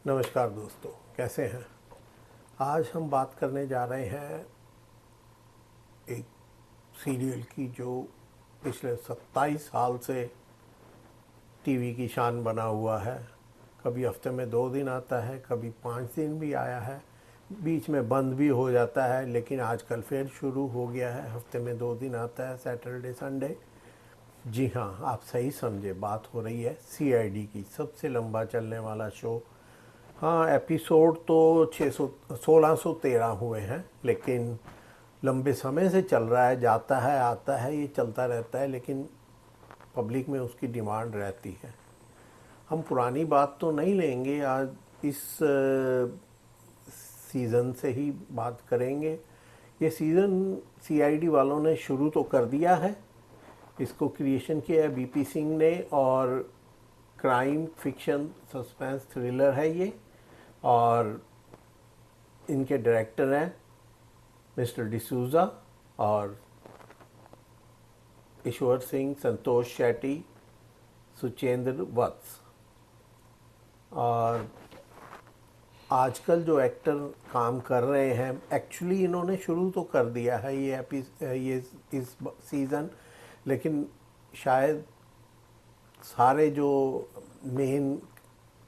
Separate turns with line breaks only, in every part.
नमस्कार दोस्तों, कैसे हैं। आज हम बात करने जा रहे हैं एक सीरियल की जो पिछले 27 साल से टीवी की शान बना हुआ है। कभी हफ्ते में 2 दिन आता है, कभी 5 दिन भी आया है, बीच में बंद भी हो जाता है, लेकिन आजकल फिर शुरू हो गया है। हफ्ते में 2 दिन आता है, सैटरडे संडे। जी हाँ, आप सही समझे, बात हो रही है सीआईडी की, सबसे लंबा चलने वाला शो। हाँ, एपिसोड तो 600 1613 हुए हैं, लेकिन लंबे समय से चल रहा है, जाता है आता है, ये चलता रहता है, लेकिन पब्लिक में उसकी डिमांड रहती है। हम पुरानी बात तो नहीं लेंगे आज, इस सीज़न से ही बात करेंगे। ये सीज़न सीआईडी वालों ने शुरू तो कर दिया है, इसको क्रिएशन किया है बीपी सिंह ने, और क्राइम फिक्शन सस्पेंस थ्रिलर है ये। और इनके डायरेक्टर हैं मिस्टर डिसूज़ा और ईश्वर सिंह, संतोष शेट्टी, सुचेंद्र वत्स। और आजकल जो एक्टर काम कर रहे हैं, एक्चुअली इन्होंने शुरू तो कर दिया है ये इस सीज़न, लेकिन शायद सारे जो मेन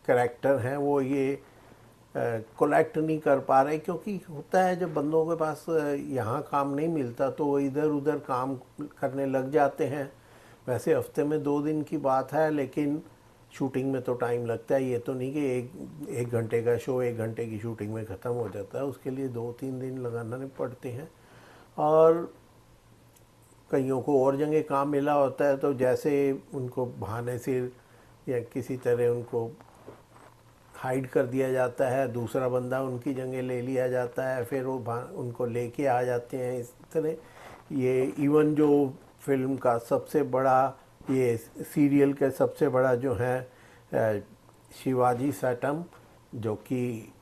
कैरेक्टर हैं वो ये कलेक्ट नहीं कर पा रहे, क्योंकि होता है जब बंदों के पास यहाँ काम नहीं मिलता तो वो इधर उधर काम करने लग जाते हैं। वैसे हफ्ते में 2 दिन की बात है, लेकिन शूटिंग में तो टाइम लगता है। ये तो नहीं कि एक घंटे का शो 1 घंटे की शूटिंग में ख़त्म हो जाता है, उसके लिए 2-3 दिन लगाना पड़ते हैं। और कईयों को और जगह काम मिला होता है, तो जैसे उनको बहाने से या किसी तरह उनको हाइड कर दिया जाता है, दूसरा बंदा उनकी जगह ले लिया जाता है, फिर वो उनको लेके आ जाते हैं इस तरह। ये इवन जो फिल्म का सबसे बड़ा, ये सीरियल का सबसे बड़ा जो है शिवाजी सैटम, जो कि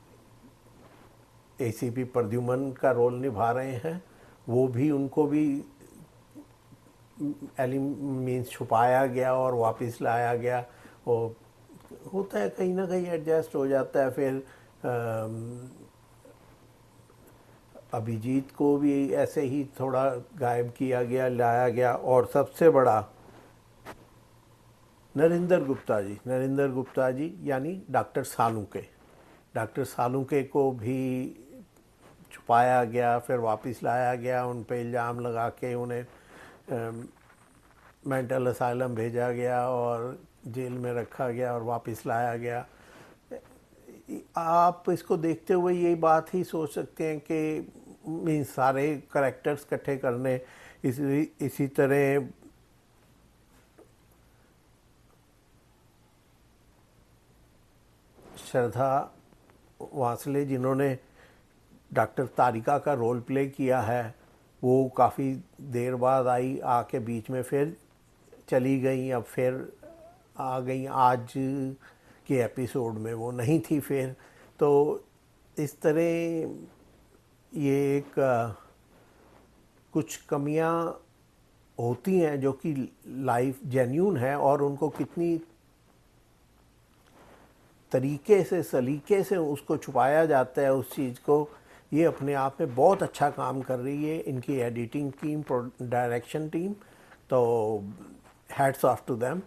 एसीपी प्रद्युमन का रोल निभा रहे हैं, वो भी उनको भी मीन्स छुपाया गया और वापस लाया गया। वो होता है, कहीं ना कहीं एडजस्ट हो जाता है। फिर अभिजीत को भी ऐसे ही थोड़ा गायब किया गया, लाया गया। और सबसे बड़ा नरेंद्र गुप्ता जी यानी डॉक्टर सालुके को भी छुपाया गया, फिर वापस लाया गया, उन पे इल्ज़ाम लगा के उन्हें मेंटल असाइलम भेजा गया और जेल में रखा गया और वापस लाया गया। आप इसको देखते हुए यही बात ही सोच सकते हैं कि मीन सारे करेक्टर्स इकट्ठे करने, इसी तरह श्रद्धा वांसले जिन्होंने डॉक्टर तारिका का रोल प्ले किया है, वो काफ़ी देर बाद आई, आके बीच में फिर चली गई, अब फिर आ गई आज के एपिसोड में वो नहीं थी फिर। तो इस तरह ये एक कुछ कमियां होती हैं जो कि लाइफ जेन्यून है, और उनको कितनी तरीके से सलीके से उसको छुपाया जाता है उस चीज़ को, ये अपने आप में बहुत अच्छा काम कर रही है इनकी एडिटिंग टीम, डायरेक्शन टीम। तो hats off to them.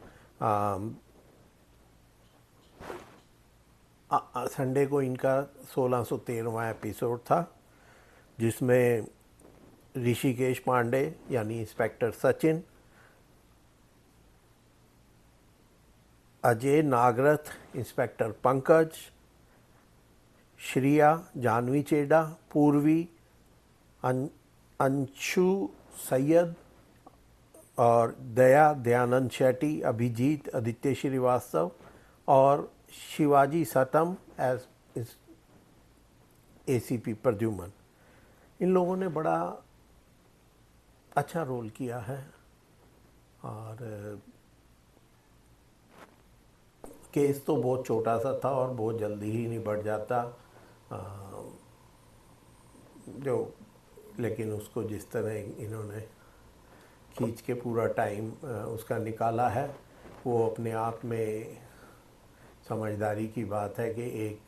Sunday को इनका 1613वां एपिसोड था, जिसमें ऋषिकेश पांडे यानी इंस्पेक्टर सचिन, अजय नागरथ इंस्पेक्टर पंकज, श्रिया जानवी चेडा, पूर्वी, अंशु सैयद और दया दयानंद शेट्टी, अभिजीत आदित्य श्रीवास्तव और शिवाजी सतम एज एसीपी प्रद्युमन। इन लोगों ने बड़ा अच्छा रोल किया है। और केस तो बहुत छोटा सा था और बहुत जल्दी ही निपट जाता, जो लेकिन उसको जिस तरह इन्होंने खींच के पूरा टाइम उसका निकाला है, वो अपने आप में समझदारी की बात है कि एक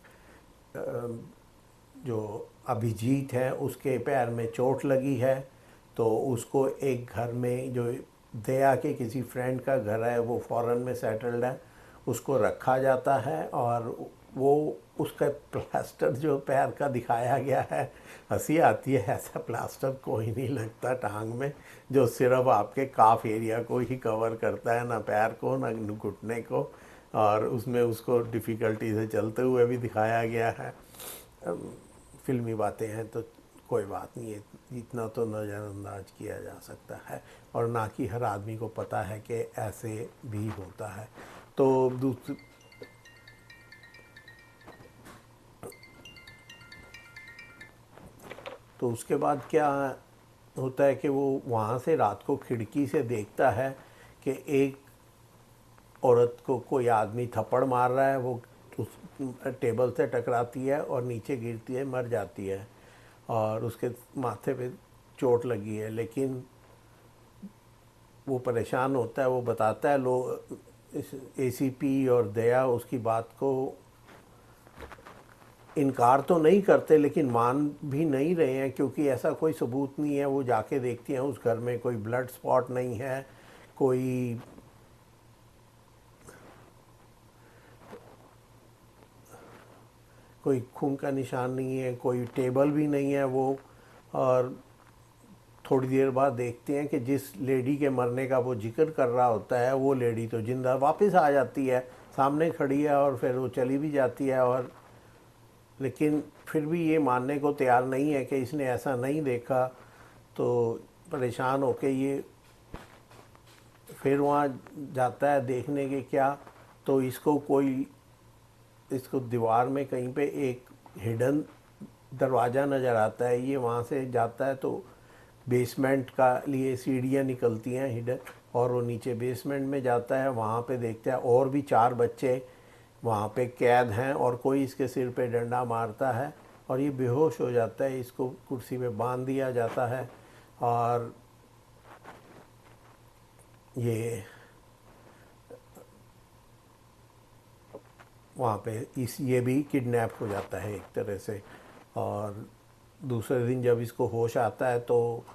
जो अभिजीत है उसके पैर में चोट लगी है, तो उसको एक घर में, जो दया के किसी फ्रेंड का घर है, वो फॉरेन में सेटल्ड है, उसको रखा जाता है। और वो उसका प्लास्टर जो पैर का दिखाया गया है, हंसी आती है। ऐसा प्लास्टर कोई नहीं लगता टांग में जो सिर्फ आपके काफ एरिया को ही कवर करता है, ना पैर को ना घुटने को। और उसमें उसको डिफ़िकल्टी से चलते हुए भी दिखाया गया है। फिल्मी बातें हैं तो कोई बात नहीं है, इतना तो नज़रअंदाज किया जा सकता है। और ना कि हर आदमी को पता है कि ऐसे भी होता है। तो दूसरी तो उसके बाद क्या होता है कि वो वहाँ से रात को खिड़की से देखता है कि एक औरत को कोई आदमी थप्पड़ मार रहा है। वो उस टेबल से टकराती है और नीचे गिरती है, मर जाती है, और उसके माथे पे चोट लगी है। लेकिन वो परेशान होता है, वो बताता है, लोग इस एसीपी और दया उसकी बात को इनकार तो नहीं करते लेकिन मान भी नहीं रहे हैं, क्योंकि ऐसा कोई सबूत नहीं है। वो जाके देखती हैं उस घर में कोई ब्लड स्पॉट नहीं है, कोई कोई खून का निशान नहीं है, कोई टेबल भी नहीं है वो। और थोड़ी देर बाद देखते हैं कि जिस लेडी के मरने का वो जिक्र कर रहा होता है, वो लेडी तो जिंदा वापस आ जाती है, सामने खड़ी है, और फिर वो चली भी जाती है। और लेकिन फिर भी ये मानने को तैयार नहीं है कि इसने ऐसा नहीं देखा। तो परेशान होके ये फिर वहाँ जाता है देखने के क्या, तो इसको दीवार में कहीं पे एक हिडन दरवाज़ा नज़र आता है। ये वहाँ से जाता है तो बेसमेंट का लिए सीढ़ियाँ निकलती हैं हिडन, और वो नीचे बेसमेंट में जाता है। वहाँ पे देखता है और भी 4 बच्चे वहाँ पे कैद हैं, और कोई इसके सिर पे डंडा मारता है और ये बेहोश हो जाता है। इसको कुर्सी पे बांध दिया जाता है, और ये वहाँ पे ये भी किडनैप हो जाता है एक तरह से। और दूसरे दिन जब इसको होश आता है तो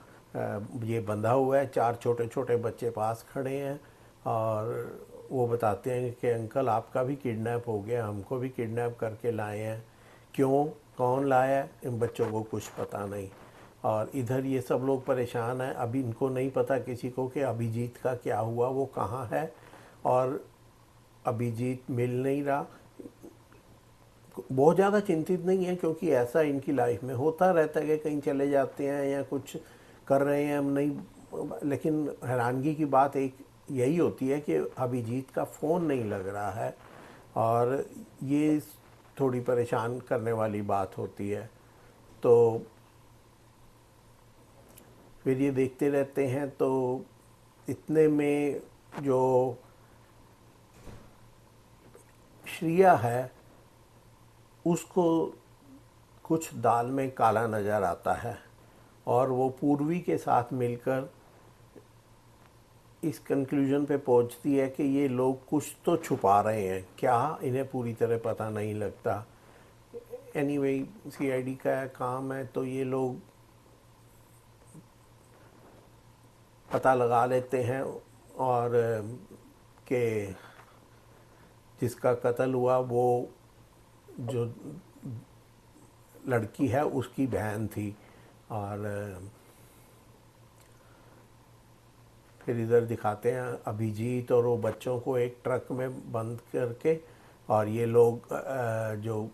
ये बंधा हुआ है, 4 छोटे छोटे बच्चे पास खड़े हैं, और वो बताते हैं कि अंकल आपका भी किडनैप हो गया, हमको भी किडनैप करके लाए हैं। क्यों, कौन लाया है, इन बच्चों को कुछ पता नहीं। और इधर ये सब लोग परेशान हैं। अभी इनको नहीं पता किसी को कि अभिजीत का क्या हुआ, वो कहाँ है, और अभिजीत मिल नहीं रहा। बहुत ज़्यादा चिंतित नहीं है, क्योंकि ऐसा इनकी लाइफ में होता रहता है कि कहीं चले जाते हैं या कुछ कर रहे हैं हम नहीं। लेकिन हैरानगी की बात एक यही होती है कि अभिजीत का फ़ोन नहीं लग रहा है, और ये थोड़ी परेशान करने वाली बात होती है। तो फिर ये देखते रहते हैं। तो इतने में जो श्रिया है उसको कुछ दाल में काला नज़र आता है, और वो पूर्वी के साथ मिलकर इस कंक्लूजन पे पहुंचती है कि ये लोग कुछ तो छुपा रहे हैं, क्या इन्हें पूरी तरह पता नहीं लगता। एनीवे सीआईडी का काम है, तो ये लोग पता लगा लेते हैं, और कि जिसका कत्ल हुआ वो जो लड़की है उसकी बहन थी। और फिर इधर दिखाते हैं अभिजीत और वो बच्चों को एक ट्रक में बंद करके, और ये लोग जो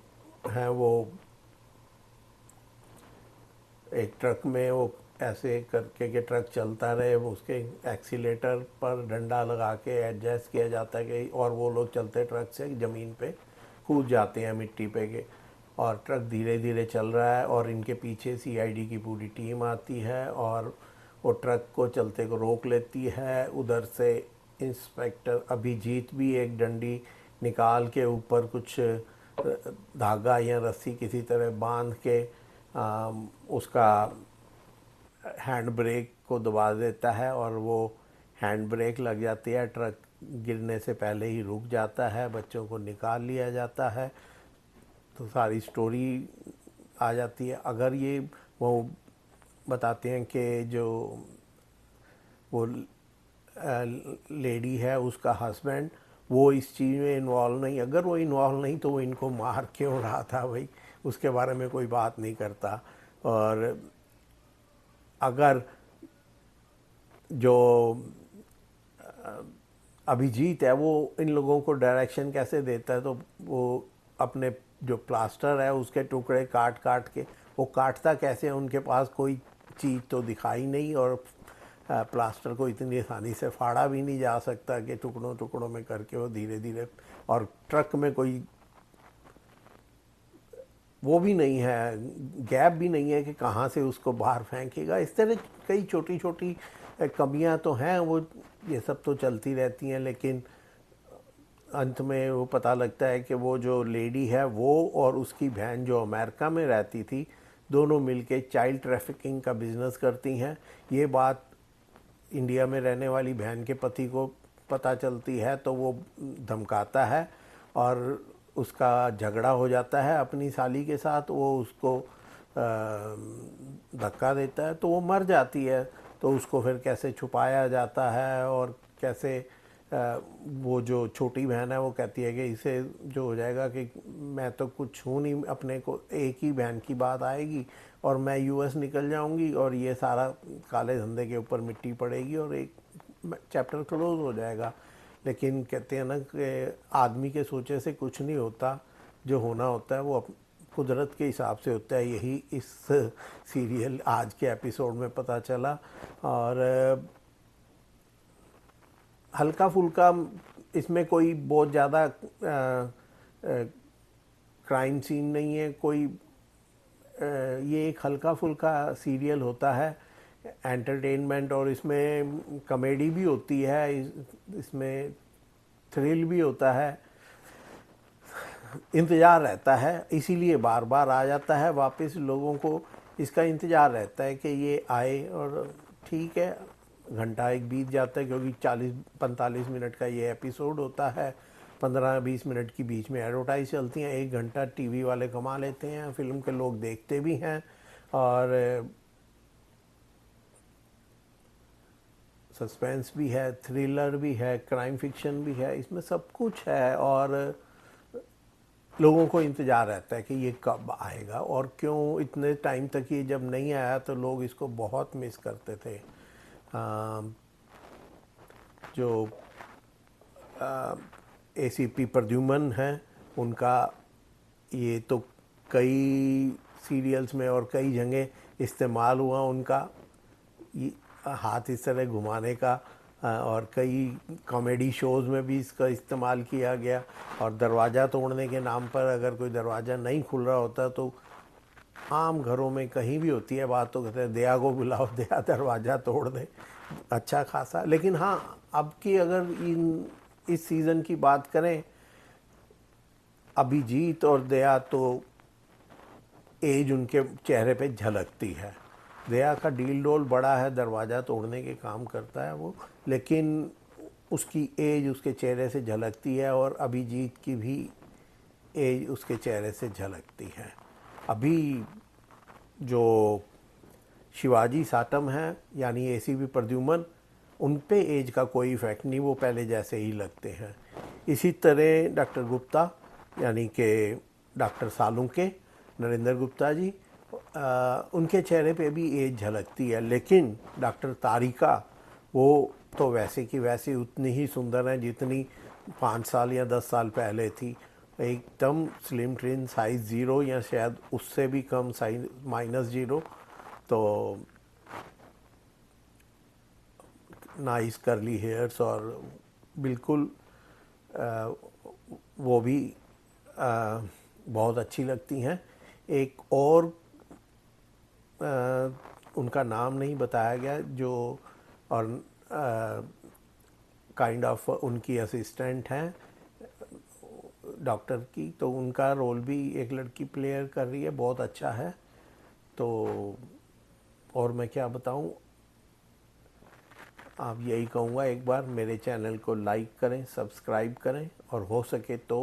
हैं वो एक ट्रक में, वो ऐसे करके कि ट्रक चलता रहे, वो उसके एक्सीलेटर पर डंडा लगा के एडजस्ट किया जाता है कि, और वो लोग चलते ट्रक से ज़मीन पे कूद जाते हैं मिट्टी पे के, और ट्रक धीरे धीरे चल रहा है, और इनके पीछे सीआईडी की पूरी टीम आती है, और वो ट्रक को चलते को रोक लेती है। उधर से इंस्पेक्टर अभिजीत भी एक डंडी निकाल के ऊपर कुछ धागा या रस्सी किसी तरह बांध के उसका हैंड ब्रेक को दबा देता है, और वो हैंड ब्रेक लग जाती है, ट्रक गिरने से पहले ही रुक जाता है, बच्चों को निकाल लिया जाता है। तो सारी स्टोरी आ जाती है। अगर ये वो बताते हैं कि जो वो लेडी है उसका हस्बैंड वो इस चीज़ में इन्वॉल्व नहीं, अगर वो इन्वॉल्व नहीं तो वो इनको मार क्यों रहा था भाई, उसके बारे में कोई बात नहीं करता। और अगर जो अभिजीत है वो इन लोगों को डायरेक्शन कैसे देता है, तो वो अपने जो प्लास्टर है उसके टुकड़े काट काट के वो काटता कैसे है, उनके पास कोई चीज़ तो दिखाई नहीं, और प्लास्टर को इतनी आसानी से फाड़ा भी नहीं जा सकता कि टुकड़ों टुकड़ों में करके वो धीरे धीरे, और ट्रक में कोई वो भी नहीं है, गैप भी नहीं है कि कहाँ से उसको बाहर फेंकेगा। इस तरह कई छोटी छोटी कमियां तो हैं, वो ये सब तो चलती रहती हैं। लेकिन अंत में वो पता लगता है कि वो जो लेडी है वो और उसकी बहन जो अमेरिका में रहती थी, दोनों मिलके चाइल्ड ट्रैफिकिंग का बिज़नेस करती हैं। ये बात इंडिया में रहने वाली बहन के पति को पता चलती है, तो वो धमकाता है और उसका झगड़ा हो जाता है अपनी साली के साथ, वो उसको धक्का देता है तो वो मर जाती है। तो उसको फिर कैसे छुपाया जाता है, और कैसे वो जो छोटी बहन है वो कहती है कि इसे जो हो जाएगा कि मैं तो कुछ हूँ नहीं, अपने को एक ही बहन की बात आएगी और मैं यूएस निकल जाऊंगी और ये सारा काले धंधे के ऊपर मिट्टी पड़ेगी और एक चैप्टर क्लोज हो जाएगा। लेकिन कहते हैं ना कि आदमी के सोचे से कुछ नहीं होता, जो होना होता है वो कुदरत के हिसाब से होता है। यही इस सीरियल आज के एपिसोड में पता चला। और हल्का फुल्का इसमें कोई बहुत ज़्यादा क्राइम सीन नहीं है कोई, ये एक हल्का फुल्का सीरियल होता है एंटरटेनमेंट, और इसमें कॉमेडी भी होती है, इसमें थ्रिल भी होता है, इंतज़ार रहता है, इसीलिए बार बार आ जाता है वापस। लोगों को इसका इंतज़ार रहता है कि ये आए, और ठीक है घंटा एक बीत जाता है क्योंकि 40-45 मिनट का ये एपिसोड होता है, 15-20 मिनट की बीच में एडवर्टाइज चलती हैं, 1 घंटा टीवी वाले कमा लेते हैं, फिल्म के लोग देखते भी हैं। और सस्पेंस भी है, थ्रिलर भी है, क्राइम फिक्शन भी है, इसमें सब कुछ है। और लोगों को इंतज़ार रहता है कि ये कब आएगा, और क्यों इतने टाइम तक ये जब नहीं आया तो लोग इसको बहुत मिस करते थे। जो एसीपी प्रद्युमन हैं उनका ये तो कई सीरियल्स में और कई जगह इस्तेमाल हुआ उनका हाथ इस तरह घुमाने का, और कई कॉमेडी शोज़ में भी इसका इस्तेमाल किया गया। और दरवाज़ा तोड़ने के नाम पर अगर कोई दरवाज़ा नहीं खुल रहा होता तो आम घरों में कहीं भी होती है बात, तो कहते हैं दया को बुलाओ, दया दरवाज़ा तोड़ दे, अच्छा खासा। लेकिन हाँ, अब की अगर इस सीज़न की बात करें, अभिजीत और दया तो एज उनके चेहरे पे झलकती है। दया का डील डोल बड़ा है, दरवाज़ा तोड़ने के काम करता है वो, लेकिन उसकी एज उसके चेहरे से झलकती है, और अभिजीत की भी एज उसके चेहरे से झलकती है। अभी जो शिवाजी साटम हैं यानी एसीपी प्रद्युमन, उन पे एज का कोई इफ़ेक्ट नहीं, वो पहले जैसे ही लगते हैं। इसी तरह डॉक्टर गुप्ता यानी कि डॉक्टर सालुंके, नरेंद्र गुप्ता जी, उनके चेहरे पे भी एज झलकती है। लेकिन डॉक्टर तारिका वो तो वैसे की वैसे उतनी ही सुंदर हैं जितनी 5 साल या 10 साल पहले थी। एकदम स्लिम ट्रिम, साइज़ 0 या शायद उससे भी कम, साइज -0। तो नाइस करली हेयर्स, और बिल्कुल वो भी बहुत अच्छी लगती हैं। एक और उनका नाम नहीं बताया गया, जो और काइंड ऑफ उनकी असिस्टेंट हैं डॉक्टर की, तो उनका रोल भी एक लड़की प्लेयर कर रही है, बहुत अच्छा है। तो और मैं क्या बताऊं, आप यही कहूँगा एक बार मेरे चैनल को लाइक करें, सब्सक्राइब करें, और हो सके तो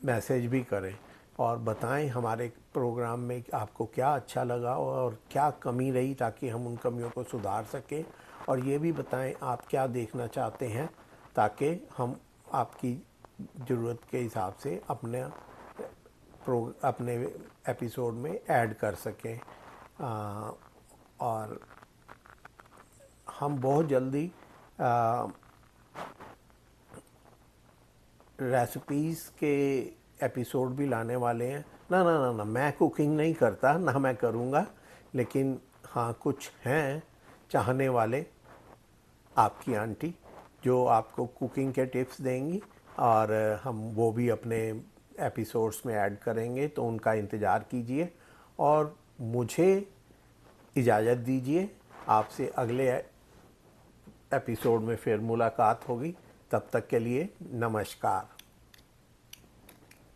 मैसेज भी करें और बताएं हमारे प्रोग्राम में आपको क्या अच्छा लगा और क्या कमी रही, ताकि हम उन कमियों को सुधार सकें। और ये भी बताएं आप क्या देखना चाहते हैं, ताकि हम आपकी ज़रूरत के हिसाब से अपने एपिसोड में ऐड कर सकें। और हम बहुत जल्दी रेसिपीज़ के एपिसोड भी लाने वाले हैं। ना ना ना ना, मैं कुकिंग नहीं करता, ना मैं करूँगा, लेकिन हाँ कुछ हैं चाहने वाले, आपकी आंटी, जो आपको कुकिंग के टिप्स देंगी और हम वो भी अपने एपिसोड्स में ऐड करेंगे, तो उनका इंतज़ार कीजिए। और मुझे इजाज़त दीजिए, आपसे अगले एपिसोड में फिर मुलाकात होगी। तब तक के लिए नमस्कार।